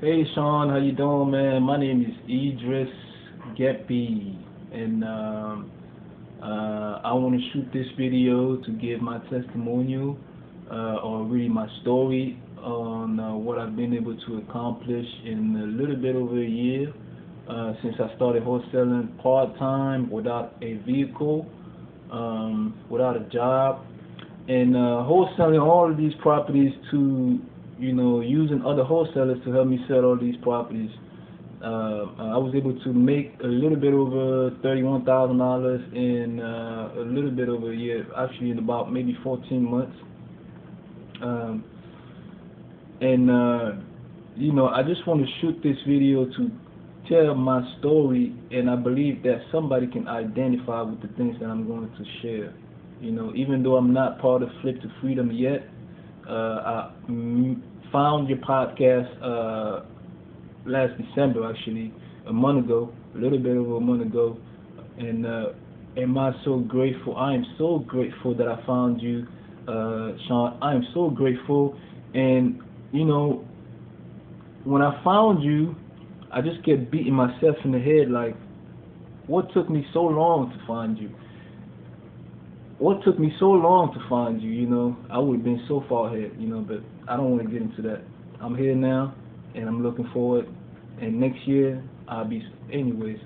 Hey Sean, how you doing, man? My name is Idris Gepi, and I want to shoot this video to give my testimonial or really my story on what I've been able to accomplish in a little bit over a year since I started wholesaling part-time without a vehicle, without a job, and wholesaling all of these properties to using other wholesalers to help me sell all these properties. I was able to make a little bit over $31,000 in a little bit over a year, actually in about maybe 14 months. I just want to shoot this video to tell my story, and I believe that somebody can identify with the things that I'm going to share. Even though I'm not part of Flip to Freedom yet, I found your podcast last December, actually, a month ago, a little bit over a month ago, and am I so grateful? I am so grateful that I found you, Sean. I am so grateful, and when I found you, I just kept beating myself in the head like, what took me so long to find you? What took me so long to find you? I would have been so far ahead, but I don't want to get into that. I'm here now, and I'm looking forward, and next year I'll be. Anyways,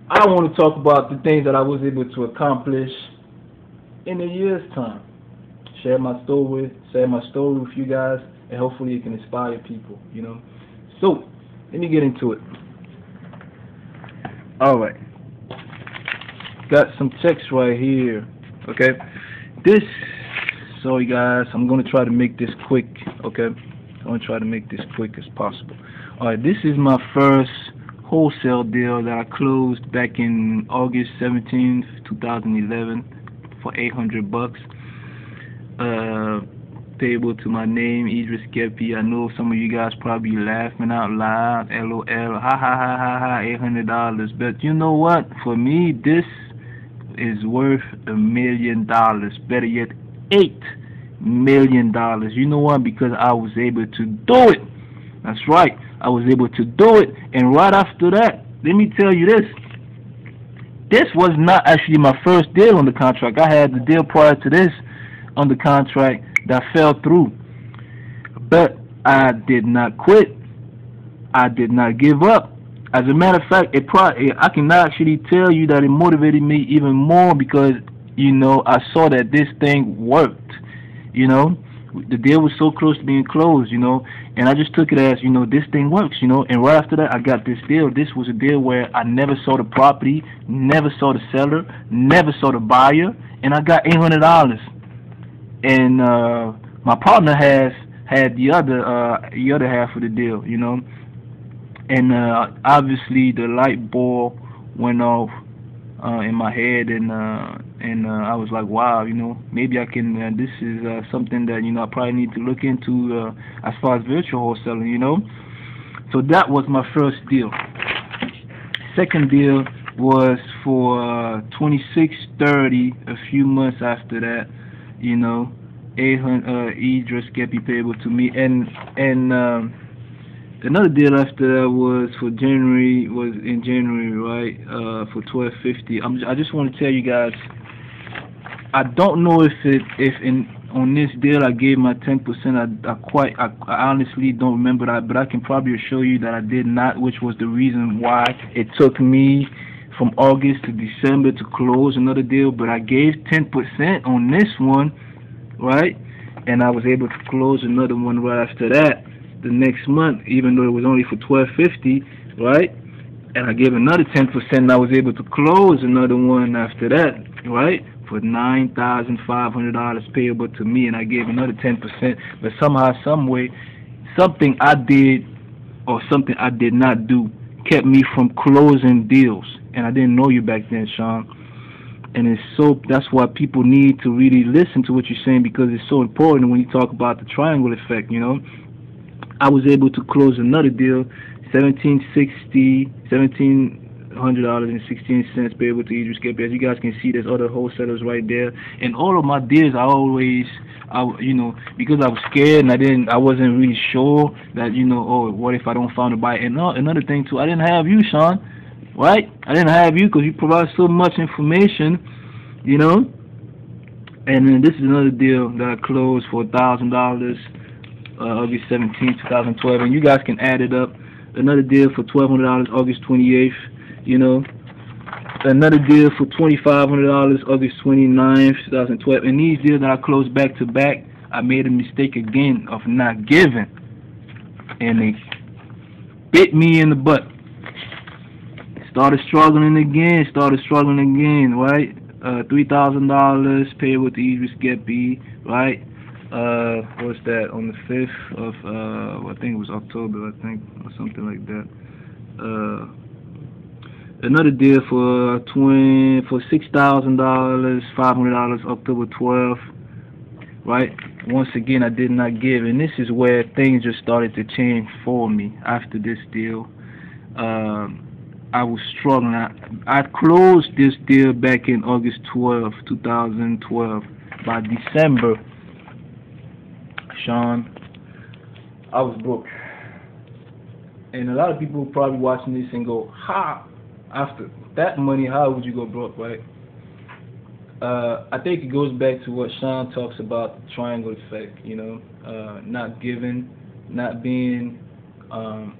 I want to talk about the things that I was able to accomplish in a year's time. Share my story with you guys, and hopefully it can inspire people. So let me get into it. All right. Got some text right here. Okay, sorry guys, I'm gonna try to make this quick. Okay, I'm gonna try to make this quick as possible. Alright, this is my first wholesale deal that I closed back in August 17th, 2011 for $800. Payable to my name, Idris Gepi. I know some of you guys probably laughing out loud, LOL, ha ha ha ha ha, $800. But you know what? For me, this is worth $1 million. Better yet, $8 million. You know why? Because I was able to do it. That's right, I was able to do it. And right after that, let me tell you this. This was not actually my first deal on the contract. I had the deal prior to this on the contract that fell through. But I did not quit. I did not give up. As a matter of fact, I can actually tell you that it motivated me even more because, I saw that this thing worked. The deal was so close to being closed, and I just took it as, this thing works, and right after that, I got this deal. This was a deal where I never saw the property, never saw the seller, never saw the buyer, and I got $800. And my partner had the other half of the deal, and obviously the light bulb went off in my head, and I was like, wow, maybe I can. This is something that I probably need to look into as far as virtual wholesaling, So that was my first deal. Second deal was for 2630. A few months after that, 800 Idris Gepi payable to me, and another deal after that was in January, right? For $1250. I just want to tell you guys, I don't know on this deal I gave my 10%. I honestly don't remember that, but I can probably assure you that I did not, which was the reason why it took me from August to December to close another deal. But I gave 10% on this one, right? And I was able to close another one right after that the next month, even though it was only for $1250, right? And I gave another 10%, and I was able to close another one after that, right? For $9,500 payable to me, and I gave another 10%. But somehow, some way, something I did or something I did not do kept me from closing deals. And I didn't know you back then, Sean. And that's why people need to really listen to what you're saying, because it's so important when you talk about the triangle effect, I was able to close another deal, 1760, $100.16 payable to Idris Kepi. As you guys can see, there's other wholesalers right there, and all of my deals I always, because I was scared and I wasn't really sure that, oh, what if I don't find a buyer? And another thing too, I didn't have you, Sean, right? I didn't have you because you provide so much information, you know. And then this is another deal that I closed for $1,000, August 17th, 2012, and you guys can add it up. Another deal for $1,200, August 28th, you know. Another deal for $2,500, August 29th, 2012. And these deals that I closed back to back, I made a mistake again of not giving, and they bit me in the butt. Started struggling again, right? $3,000 payable to Idris Kepi, right? What's that, on the 5th of I think it was October, I think, or something like that. Another deal for $6,000, $500, October 12th, right? Once again, I did not give, and this is where things just started to change for me after this deal. I was struggling. I closed this deal back in August 12, 2012. By December, Sean, I was broke. And a lot of people probably watching this and go, how, after that money, how would you go broke, right? I think it goes back to what Sean talks about, the triangle effect, you know, not giving, not being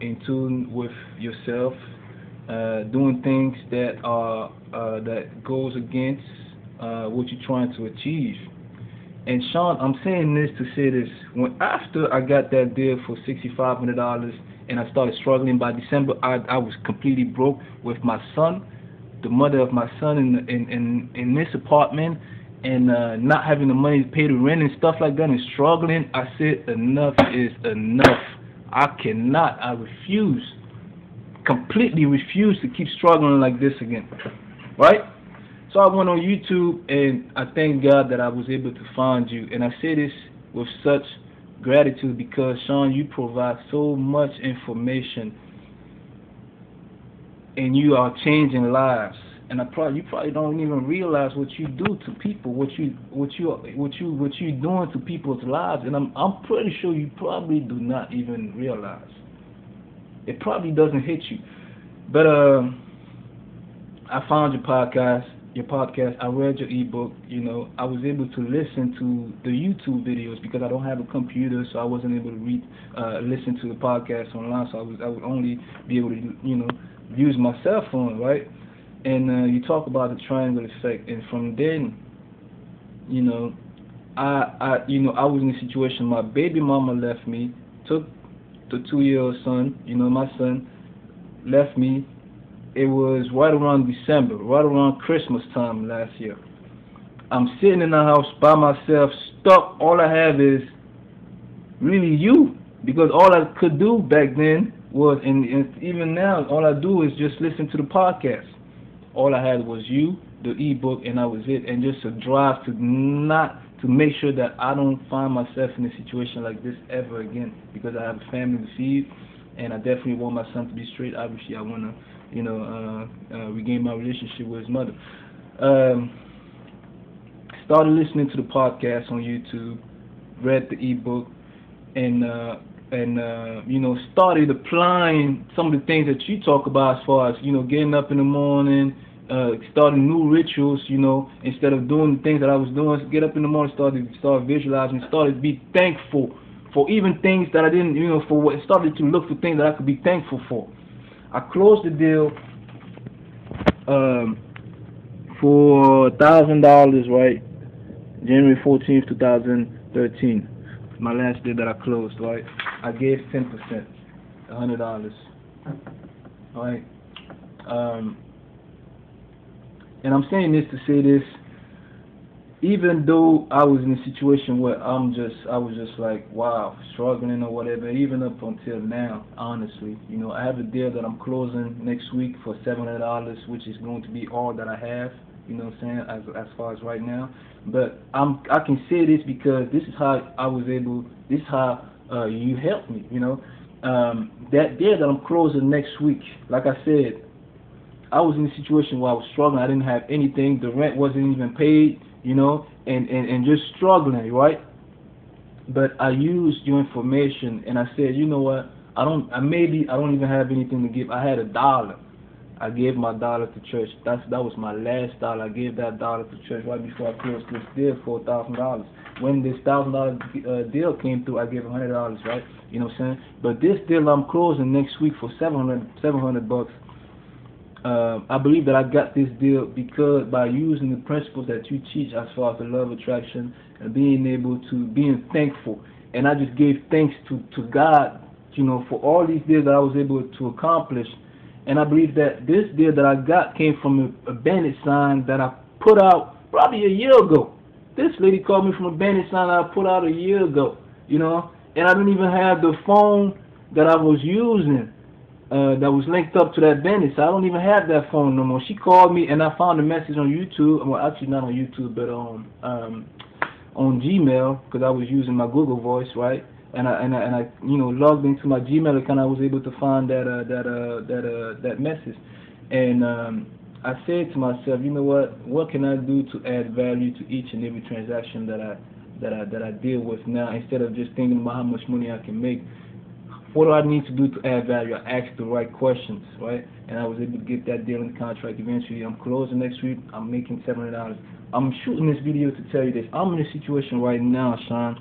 in tune with yourself, doing things that are that goes against what you're trying to achieve. And Sean, I'm saying this to say this: when after I got that deal for $6,500 and I started struggling by December, I was completely broke with my son, the mother of my son, in this apartment, and not having the money to pay the rent and stuff like that, and struggling. I said, enough is enough. I cannot. I refuse. Completely refuse to keep struggling like this again, right? So I went on YouTube, and I thank God that I was able to find you. And I say this with such gratitude because, Sean, you provide so much information, and you are changing lives. And you probably don't even realize what you do to people, what you doing to people's lives. And I'm pretty sure you probably do not even realize. It probably doesn't hit you. But I found your podcast. I read your ebook. You know, I was able to listen to the YouTube videos because I don't have a computer, so I wasn't able to listen to the podcast online. So I would only be able to, you know, use my cell phone, right? And you talk about the triangle effect, and from then, you know, I was in a situation. My baby mama left me, took the 2-year-old son, you know, my son, left me. It was right around December, right around Christmas time last year. I'm sitting in the house by myself, stuck. All I have is really you, because all I could do back then was, and even now, all I do is just listen to the podcast. All I had was you, the ebook, and that was it. And just a drive to make sure that I don't find myself in a situation like this ever again, because I have a family to feed, and I definitely want my son to be straight. Obviously, I want to, you know, regain my relationship with his mother. Started listening to the podcast on YouTube, read the ebook, and you know, started applying some of the things that you talk about, as far as, you know, getting up in the morning, starting new rituals, you know, instead of doing the things that I was doing. Get up in the morning, start visualizing, started to be thankful for even things that I didn't, you know, for what, started to look for things that I could be thankful for. I closed the deal for $1,000, right? January 14th, 2013. My last day that I closed, right? I gave 10%, $100, right? And I'm saying this to say this, even though I was in a situation where I was just like, wow, struggling or whatever, even up until now, honestly, you know, I have a deal that I'm closing next week for $700, which is going to be all that I have, you know what I'm saying, as far as right now. But I can say this because this is how I was able, this is how you helped me, you know. That deal that I'm closing next week, like I said, I was in a situation where I was struggling. I didn't have anything. The rent wasn't even paid, and just struggling, right? But I used your information, and I said, you know what? I don't even have anything to give. I had $1. I gave my dollar to church. That was my last dollar. I gave that dollar to church right before I closed this deal for $1,000. When this $1,000 deal came through, I gave $100, right? You know what I'm saying? But this deal I'm closing next week for 700 bucks. I believe that I got this deal because by using the principles that you teach as far as the love attraction and being thankful, and I just gave thanks to God, for all these deals that I was able to accomplish. And I believe that this deal that I got came from a bandit sign that I put out probably a year ago. This lady called me from a bandit sign that I put out a year ago, and I didn't even have the phone that I was using that was linked up to that bandit. So I don't even have that phone no more. She called me, and I found a message on YouTube. Well, actually not on YouTube, but on Gmail, because I was using my Google Voice, right? And I logged into my Gmail account. I was able to find that message, and I said to myself, you know what can I do to add value to each and every transaction that I deal with now, instead of just thinking about how much money I can make. What do I need to do to add value? I asked the right questions, right? And I was able to get that deal in the contract eventually. I'm closing next week. I'm making $700. I'm shooting this video to tell you this. I'm in a situation right now, Sean.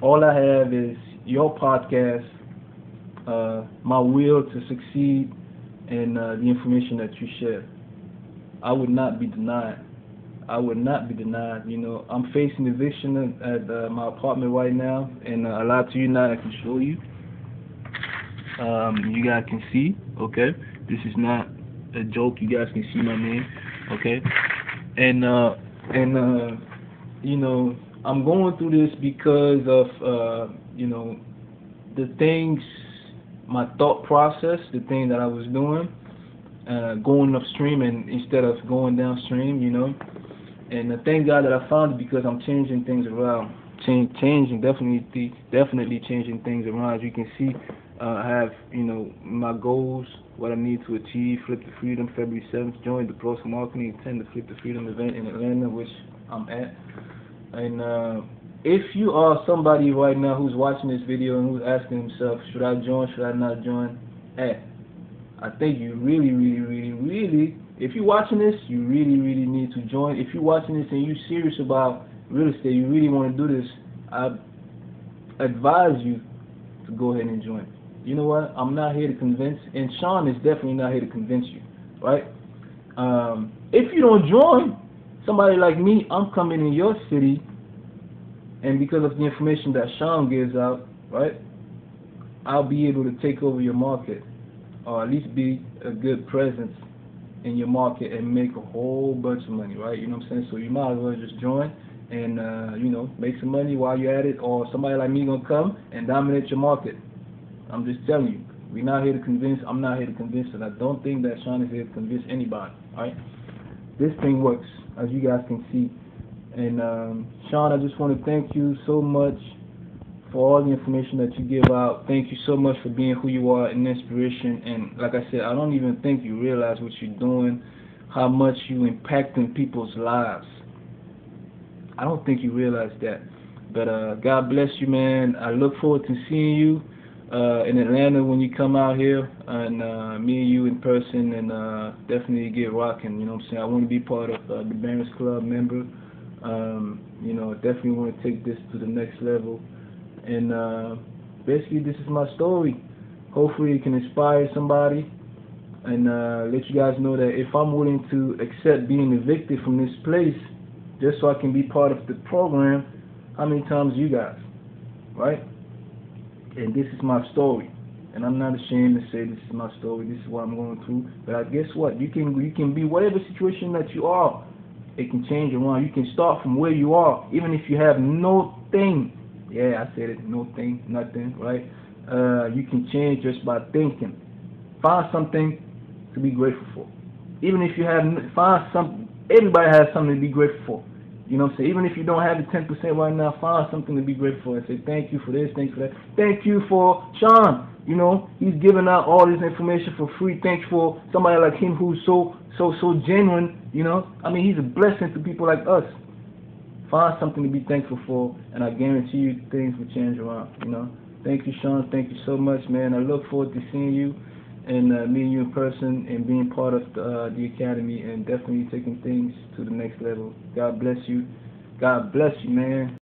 All I have is your podcast, my will to succeed, and the information that you share. I would not be denied. I would not be denied. I'm facing eviction at my apartment right now, and a lot to you now I can show you. You guys can see, okay? This is not a joke. You guys can see my name, okay? And I'm going through this because of the things, my thought process, the thing that I was doing, going upstream and instead of going downstream, And thank God that I found it, because I'm changing things around, changing definitely changing things around. As you can see, I have my goals, what I need to achieve. Flip the Freedom, February 7th. Join the Pros Marketing 10 to Flip the Freedom event in Atlanta, which I'm at. And if you are somebody right now who's watching this video and who's asking himself, should I join, should I not join? I think you really, if you're watching this, you really need to join. If you're watching this and you're serious about real estate, you really want to do this, I advise you to go ahead and join. You know what? I'm not here to convince, and Sean is definitely not here to convince you, right? If you don't join, somebody like me, I'm coming in your city, and because of the information that Sean gives out, right, I'll be able to take over your market, or at least be a good presence in your market and make a whole bunch of money, right? You know what I'm saying? So you might as well just join and make some money while you're at it, or somebody like me gonna come and dominate your market. I'm just telling you, we're not here to convince. I'm not here to convince, and I don't think that Sean is here to convince anybody. All right, this thing works, as you guys can see. And Sean, I just want to thank you so much for all the information that you give out. Thank you so much for being who you are, an inspiration. And like I said, I don't even think you realize what you're doing, how much you impacting people's lives. I don't think you realize that. But God bless you, man. I look forward to seeing you in Atlanta when you come out here, and me and you in person, and definitely get rocking. You know what I'm saying? I want to be part of the Barons Club member. Definitely want to take this to the next level. And basically, this is my story. Hopefully, it can inspire somebody, and let you guys know that if I'm willing to accept being evicted from this place, just so I can be part of the program, how many times you guys, right? And this is my story, and I'm not ashamed to say this is my story. This is what I'm going through. But guess what? You can be whatever situation that you are. It can change around. You can start from where you are, even if you have no thing. Yeah, I said it. No thing, nothing, right? You can change just by thinking. Find something to be grateful for. Even if you find something. Everybody has something to be grateful for. You know what I'm saying? Even if you don't have the 10% right now, find something to be grateful for and say, thank you for this, thank you for that. Thank you for Sean. You know, he's giving out all this information for free. Thanks for somebody like him who's so genuine. You know, I mean, he's a blessing to people like us. Find something to be thankful for, and I guarantee you things will change around. You know. Thank you, Sean. Thank you so much, man. I look forward to seeing you and meeting you in person and being part of the academy and definitely taking things to the next level. God bless you. God bless you, man.